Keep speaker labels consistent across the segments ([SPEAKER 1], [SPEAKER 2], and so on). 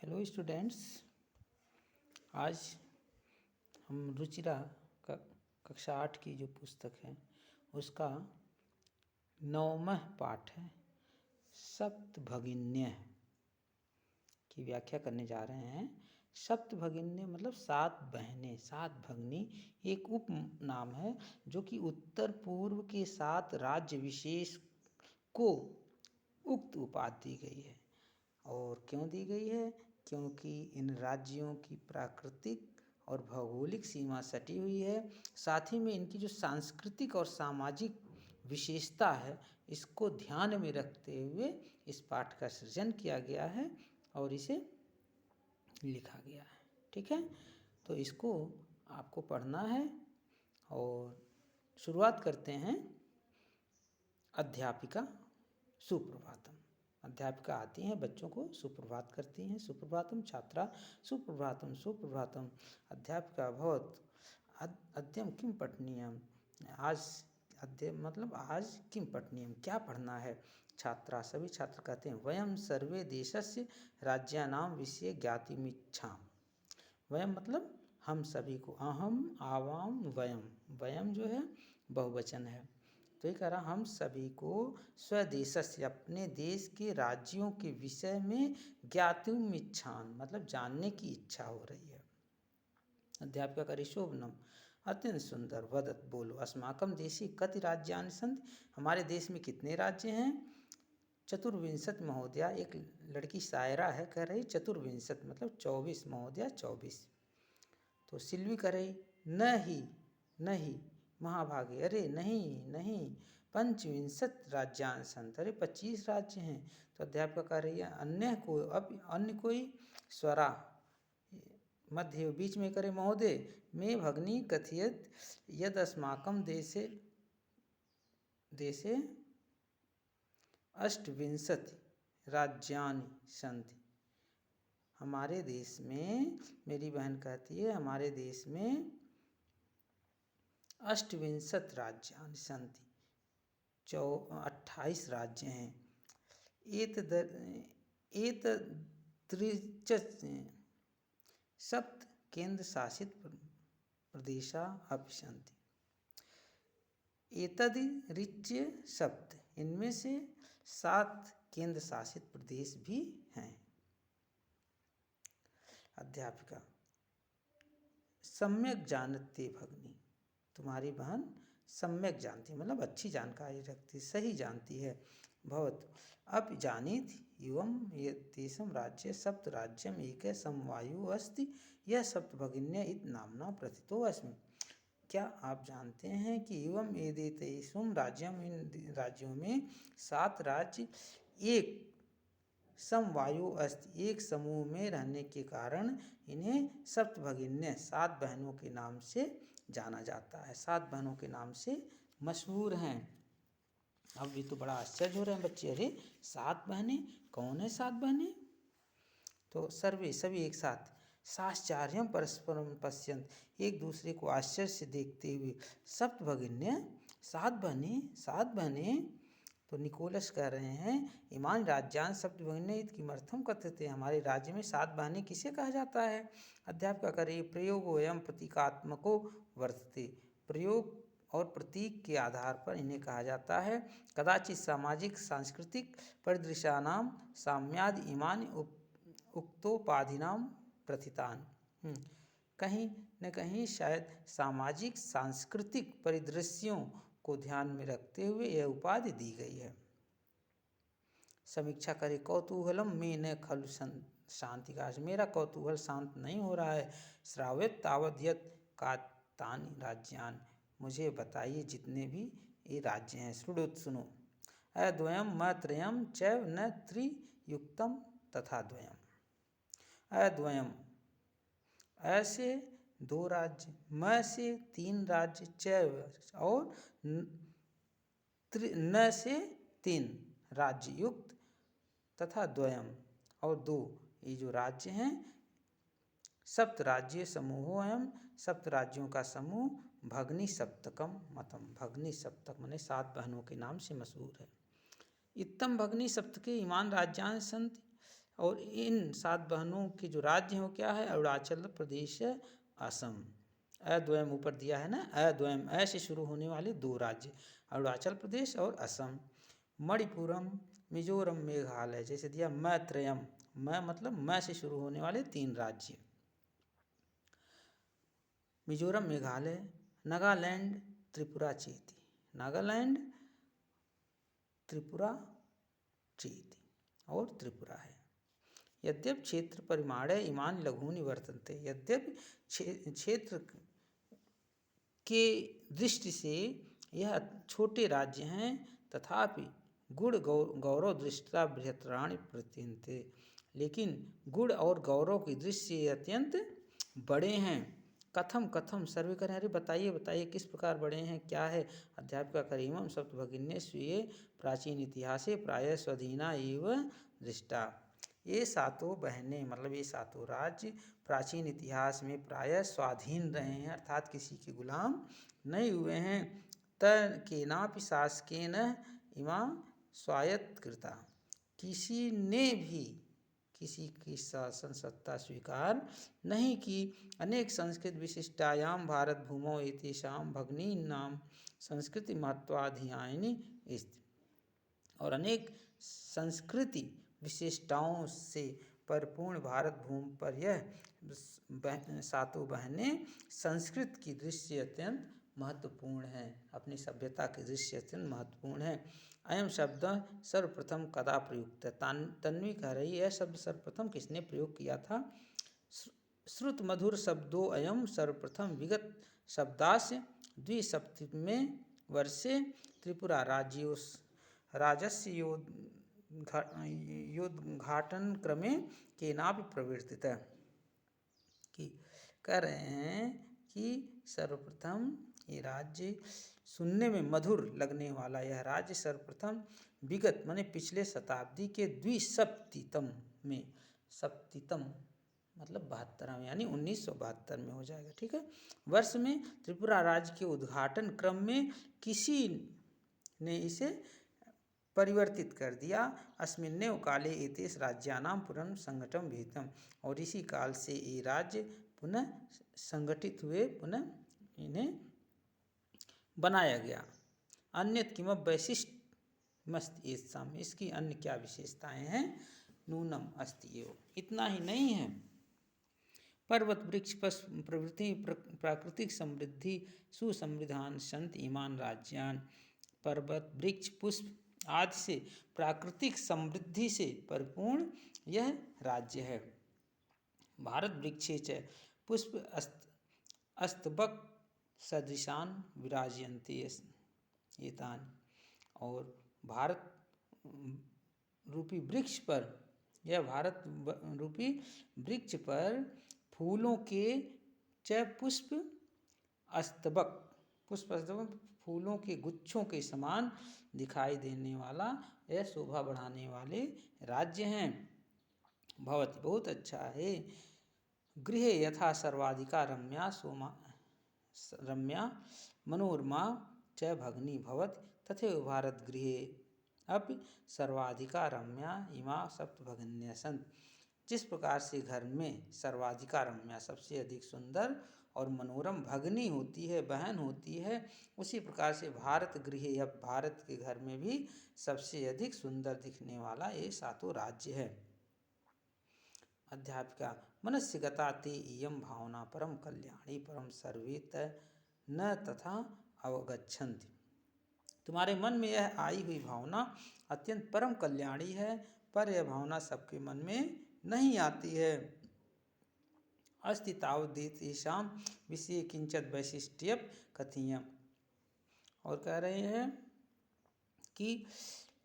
[SPEAKER 1] Hello students. आज हम रुचिरा का कक्षा 8 की जो पुस्तक है उसका 9वां पाठ है सप्तभगिन्य की व्याख्या करने जा रहे हैं। सप्तभगिन्य मतलब 7 बहनें, 7 भगनी एक उप नाम है जो कि उत्तर पूर्व के 7 राज्य विशेष को उक्त उपाधि दी गई है। और क्यों दी गई है? क्योंकि इन राज्यों की प्राकृतिक और भौगोलिक सीमा सटी हुई है, साथ ही में इनकी जो सांस्कृतिक और सामाजिक विशेषता है इसको ध्यान में रखते हुए इस पाठ का सृजन किया गया है और इसे लिखा गया है। ठीक है, तो इसको आपको पढ़ना है और शुरुआत करते हैं। अध्यापिका सुप्रभातम। अध्यापिका आती हैं, बच्चों को सुप्रभात करती हैं। सुप्रभातम छात्रा सुप्रभातम सुप्रभातम। अध्यापिका भवत अद्यम किम पठनीयम। आज अद्य मतलब आज किम पठनीयम, क्या पढ़ना है। छात्रा सभी छात्र कहते हैं वयम सर्वे देशस्य राज्यानाम विषये ज्ञातुमिच्छाम। वयम मतलब हम सभी को, अहम आवाम वयम, वयम जो है बहुवचन है। तो ये कह रहा हम सभी को स्वदेशस्य अपने देश के राज्यों के विषय में ज्ञातुमिच्छान मतलब जानने की इच्छा हो रही है। अध्यापिका करी शोभनम अत्यंत सुंदर। वदत बोलो अस्माकम देशे कति राज्यानि सन्ति। हमारे देश में कितने राज्य हैं। चतुर्विंशत महोदया, एक लड़की शायरा है, कह रही चतुर्विंशत मतलब 24 महोदया 24। तो सिल्वी कह रही नहीं नहीं महाभागे, अरे नहीं नहीं। पंचविंशत राज्यान संत, अरे 25 राज्य हैं। तो अध्यापक कह रही है अन्य को, अब अन्य कोई स्वरा मध्य बीच में करे महोदय में भगनी कथियत यद अस्माकम देशे देशे अष्टविंशति राज्यानि सन्ति। हमारे देश में, मेरी बहन कहती है हमारे देश में अष्टविंशत राज्यानि सन्ति, 28 राज्य हैं। एतदृच सप्त केंद्र शासित प्रदेशा अपि सन्ति। एतदृच्य सप्त, इनमें से 7 केंद्र शासित प्रदेश भी हैं। अध्यापिका सम्यक जानते भगनी, तुम्हारी बहन सम्यक जानती मतलब अच्छी जानकारी रखती, सही जानती है। भवत अब जानीत एवं ये देशम राज्य सप्त राज्यम एक समवायु अस्ति यह सप्तभगिन्य इत नामना प्रथितो अस्मि। क्या आप जानते हैं कि एवं एदेतेषु राज्यम, इन राज्यों में 7 राज्य एक समवायु अस्ति एक समूह में रहने के कारण इन्हें सप्तभगिन्य 7 बहनों के नाम से जाना जाता है, 7 बहनों के नाम से मशहूर हैं। अब भी तो बड़ा आश्चर्य हो रहे हैं बच्चे, अरे 7 बहनें, कौन है 7 बहनें। तो सर्वे सभी एक साथ साश्चर्यम परस्परम पश्यंत, एक दूसरे को आश्चर्य से देखते हुए। सप्तभगिन्य 7 बहनें, 7 बहनें। तो निकोलस कह रहे हैं इमान राज्यान सप्तभगिन्य किमर्थम कथ्यते, हमारे राज्य में 7 बहनें किसे कहा जाता है। अध्यापक करे प्रयोग एवं प्रतीकात्मको वर्तते, प्रयोग और प्रतीक के आधार पर इन्हें कहा जाता है। कदाचित सामाजिक सांस्कृतिक परिदृश्यानाम साम्याद इमान उक्तोपाधिनाम प्रथितान। कहीं न कहीं शायद सामाजिक सांस्कृतिक परिदृश्यों को ध्यान में रखते हुए यह उपाधि दी गई है। समीक्षा करे कौतूहलम में न खलु शांति का, मेरा कौतूहल शांत नहीं हो रहा है। श्राव्यत तावद्यत का तानि राज्यान, मुझे बताइए जितने भी ये राज्य हैं। श्रुणुत सुनो। अद्वयम म त्रयम चैव न त्रियुक्तम तथा द्वयम। अद्वयम ऐसे 2 राज्य, म से 3 राज्य, चैव और न से 3 राज्य युक्त, तथा द्वयम और 2 ये जो राज्य हैं। सप्त राज्य समूहो एवं 7 राज्यों का समूह भगनी सप्तकम मतम, भगनी सप्तक माने 7 बहनों के नाम से मशहूर है। इत्तम भगनी सप्तके इमान राज्यान संति, और इन 7 बहनों के जो राज्य हैं वो क्या है? अरुणाचल प्रदेश, असम। अद्वयम ऊपर दिया है ना, अद्वयम, अ से शुरू होने वाले 2 राज्य, अरुणाचल प्रदेश और असम। मणिपुरम, मिजोरम, मेघालय, जैसे दिया मैत्रयम, म मतलब म से शुरू होने वाले 3 राज्य, मिजोरम, मेघालय, नागालैंड, त्रिपुरा, चेती। नागालैंड, त्रिपुरा, चेती और त्रिपुरा है। यद्यपि क्षेत्र परिमाणे इमानि लघूनि वर्तन्ते, यद्यपि क्षेत्र के दृष्टि से यह छोटे राज्य हैं, तथापि गुण गौरव दृष्टया बृहत्तराणि प्रतीयन्ते, लेकिन गुण और गौरव की दृष्टि से अत्यंत बड़े हैं। कथम कथम सर्वे करें, अरे बताइए बताइए किस प्रकार बड़े हैं, क्या है? अध्यापिका करीमम सप्तभगिन्ये स्वीये प्राचीन इतिहासे प्रायः स्वाधीना एव दृष्टा। ये 7 बहनें मतलब ये 7 राज्य प्राचीन इतिहास में प्रायः स्वाधीन रहे हैं, अर्थात किसी के गुलाम नहीं हुए हैं। त केनापि शासकेन इमा स्वायत्तकृता, किसी ने भी किसी की शासन सत्ता स्वीकार नहीं की। अनेक संस्कृत विशिष्टायाम भारत भूमौ एतेषां भगिनीनां संस्कृति महत्वाधियायिनी अस्ति, और अनेक संस्कृति विशेषताओं से परिपूर्ण भारत भूमि पर यह 7 बहनें संस्कृत की दृष्टि से अत्यंत महत्वपूर्ण हैं, अपनी सभ्यता की दृष्टि से अत्यंत महत्वपूर्ण है। अयम शब्द सर्वप्रथम कदा प्रयुक्त है? तन्वी कह रही है, यह शब्द सर्वप्रथम किसने प्रयोग किया था? श्रुत मधुर शब्दों अयम सर्वप्रथम विगत शब्दास्य 2017 वर्षे त्रिपुरा राजस्य योद्घाटन क्रमे केनापि प्रवर्तितः, कि कह रहे हैं कि सर्वप्रथम ये राज्य सुनने में मधुर लगने वाला यह राज्य सर्वप्रथम विगत माने पिछले शताब्दी के द्विसप्तितम में, सप्तितम मतलब 72 यानी 1972 में हो जाएगा, ठीक है, वर्ष में त्रिपुरा राज्य के उद्घाटन क्रम में किसी ने इसे परिवर्तित कर दिया। अस्मिन्नेव काले एतेषु राज्यानां पुनः संगठन विहितम्, और इसी काल से ये राज्य पुनः संगठित हुए, पुनः इन्हें बनाया गया। अन्यत किम वैशिष्ट्यमस्ति येषाम्, इसकी अन्य क्या विशेषताएं हैं? नूनम अस्ति एव, इतना ही नहीं है। पर्वत वृक्ष प्रवृत्ति प्राकृतिक समृद्धि सुसमृद्धान संत ईमान राज्यान, पर्वत वृक्ष पुष्प आदि से प्राकृतिक समृद्धि से परिपूर्ण यह राज्य है। भारत वृक्षे च पुष्प अस्तबक सदृशान विराजयन्ते एतानि, और भारत रूपी वृक्ष पर, यह भारत रूपी वृक्ष पर फूलों के च पुष्प अस्तबक फूलों के गुच्छों के समान दिखाई देने वाला यह शोभा बढ़ाने वाले राज्य हैं। भवति बहुत अच्छा है। गृहे यथा सर्वाधिका रम्या मनोरमा च भगिनी भवति तथैव भारत गृहे अपि सर्वाधिका रम्या इमा सप्तभगिन्यः सन्ति। जिस प्रकार से घर में सर्वाधिका रम्या सबसे अधिक सुंदर और मनोरम भगिनी होती है, बहन होती है, उसी प्रकार से भारत गृहे या भारत के घर में भी सबसे अधिक सुंदर दिखने वाला ये 7 राज्य है। अध्यापिका मनस्य गता ते इयं भावना परम कल्याणी परम सर्वे न तथा अवगच्छन्ति, तुम्हारे मन में यह आई हुई भावना अत्यंत परम कल्याणी है, पर यह भावना सबके मन में नहीं आती है। अस्ति तावदेतेषां विषये किंचित् वैशिष्ट्यं कथनीयम्, और कह रहे हैं कि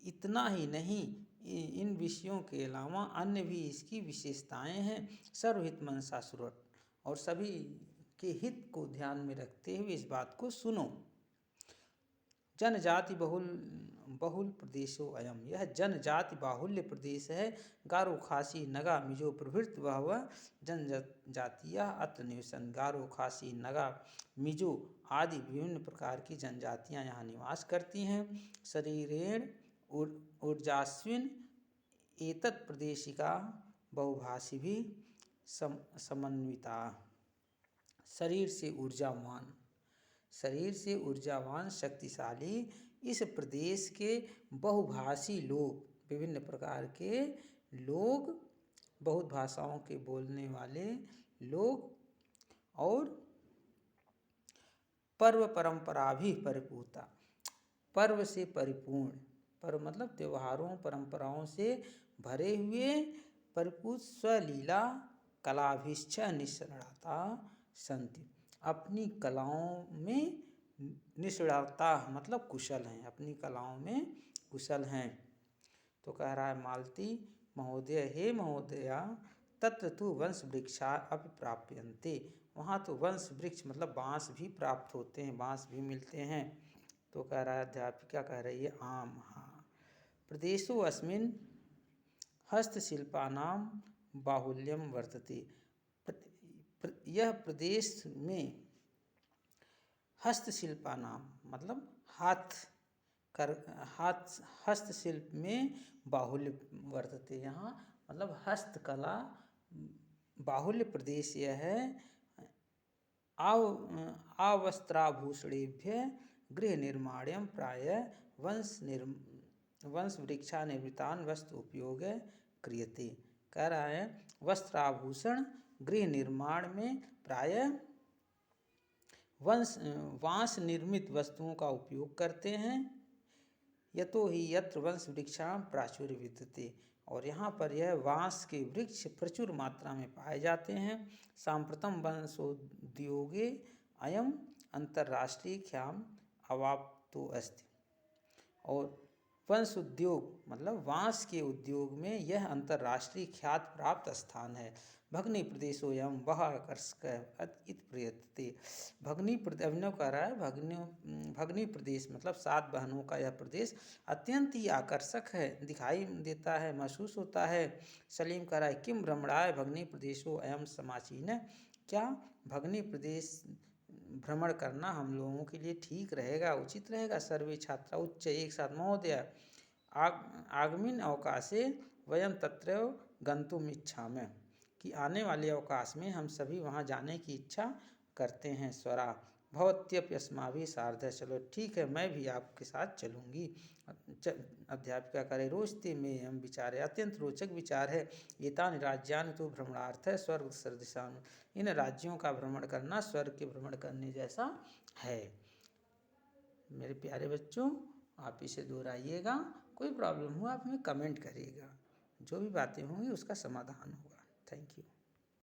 [SPEAKER 1] इतना ही नहीं, इन विषयों के अलावा अन्य भी इसकी विशेषताएं हैं। सर्वहित मनसा सुरत, और सभी के हित को ध्यान में रखते हुए इस बात को सुनो। जनजाति बहुल प्रदेशो अयम, यह जनजाति बाहुल्य प्रदेश है। गारो, खासी, नगा, मिजो प्रभृति बहवः जनजातियाँ अत्र निवसन्। गारो, खासी, नगा, मिजो आदि विभिन्न प्रकार की जनजातियाँ यहाँ निवास करती हैं। शरीरेण ऊर्जास्विन एतत् प्रदेशिका बहुभाषी भी समन्विता। शरीर से ऊर्जावान शक्तिशाली इस प्रदेश के बहुभाषी लोग, विभिन्न प्रकार के लोग, बहुत भाषाओं के बोलने वाले लोग, और पर्व परंपरा भी परिपूर्णता, पर्व से परिपूर्ण, पर्व मतलब त्योहारों परंपराओं से भरे हुए, परिपूर्ण, स्वलीला कलाभिश्च निष्णाता संति, अपनी कलाओं में निष्णाता मतलब कुशल हैं, अपनी कलाओं में कुशल हैं। तो कह रहा है मालती महोदय, हे महोदया, तत्र तु वंश वृक्षा अपि प्राप्यन्ते, वहाँ तो वंश वृक्ष मतलब बाँस भी प्राप्त होते हैं, बाँस भी मिलते हैं। तो कह रहा है, अध्यापिका कह रही है आम, हाँ। प्रदेशो अस्मिन् हस्तशिल्पानां बाहुल्यम वर्तते, यह प्रदेश में हस्तशिल्पानां मतलब हस्तशिल्प में बाहुल्य वर्तते, यहाँ मतलब हस्तकला बाहुल्य प्रदेश यह है। आवस्त्राभूषणेभ्य गृह निर्माण्यं प्रायः वंश वृक्षा निवृत्तान वस्त्र उपयोग क्रियते। कह रहा है वस्त्राभूषण गृह निर्माण में प्रायः बाँस निर्मित वस्तुओं का उपयोग करते हैं। यतो ही यत्र वंश वृक्षाणां प्राचुर्य विद्यते, और यहाँ पर यह बाँस के वृक्ष प्रचुर मात्रा में पाए जाते हैं। सांप्रतम वंशोद्योगे अयम अंतर्राष्ट्रीय ख्याम अवाप्तो अस्ति, और वंश उद्योग मतलब बाँस के उद्योग में यह अंतर्राष्ट्रीय ख्यात प्राप्त स्थान है। भगनी प्रदेशोऽयं बहु आकर्षकः इति प्रयतते। अभिनव कह रहा है भगनी प्रदेश मतलब 7 बहनों का यह प्रदेश अत्यंत ही आकर्षक है, दिखाई देता है, महसूस होता है। सलीम कह रहा है किम भ्रमणाय भगनी प्रदेशो अयम समाचीन, क्या भगनी प्रदेश भ्रमण करना हम लोगों के लिए ठीक रहेगा, उचित रहेगा। सर्वे छात्रा उच्च एक साथ महोदय आगामिन अवकाशे वयम तत्रैव गंतुम इच्छामः, कि आने वाले अवकाश में हम सभी वहाँ जाने की इच्छा करते हैं। स्वरा भवत्यपि अस्माभिः सार्धः, चलो ठीक है मैं भी आपके साथ चलूँगी। अध्यापिका करे रोचते में हम विचार, अत्यंत रोचक विचार है। एतानि राज्यानि तु भ्रमणार्थ स्वर्ग सदृशां, इन राज्यों का भ्रमण करना स्वर्ग के भ्रमण करने जैसा है। मेरे प्यारे बच्चों, आप इसे दोहराइएगा, कोई प्रॉब्लम हो आप हमें कमेंट करिएगा, जो भी बातें होंगी उसका समाधान होगा। Thank you.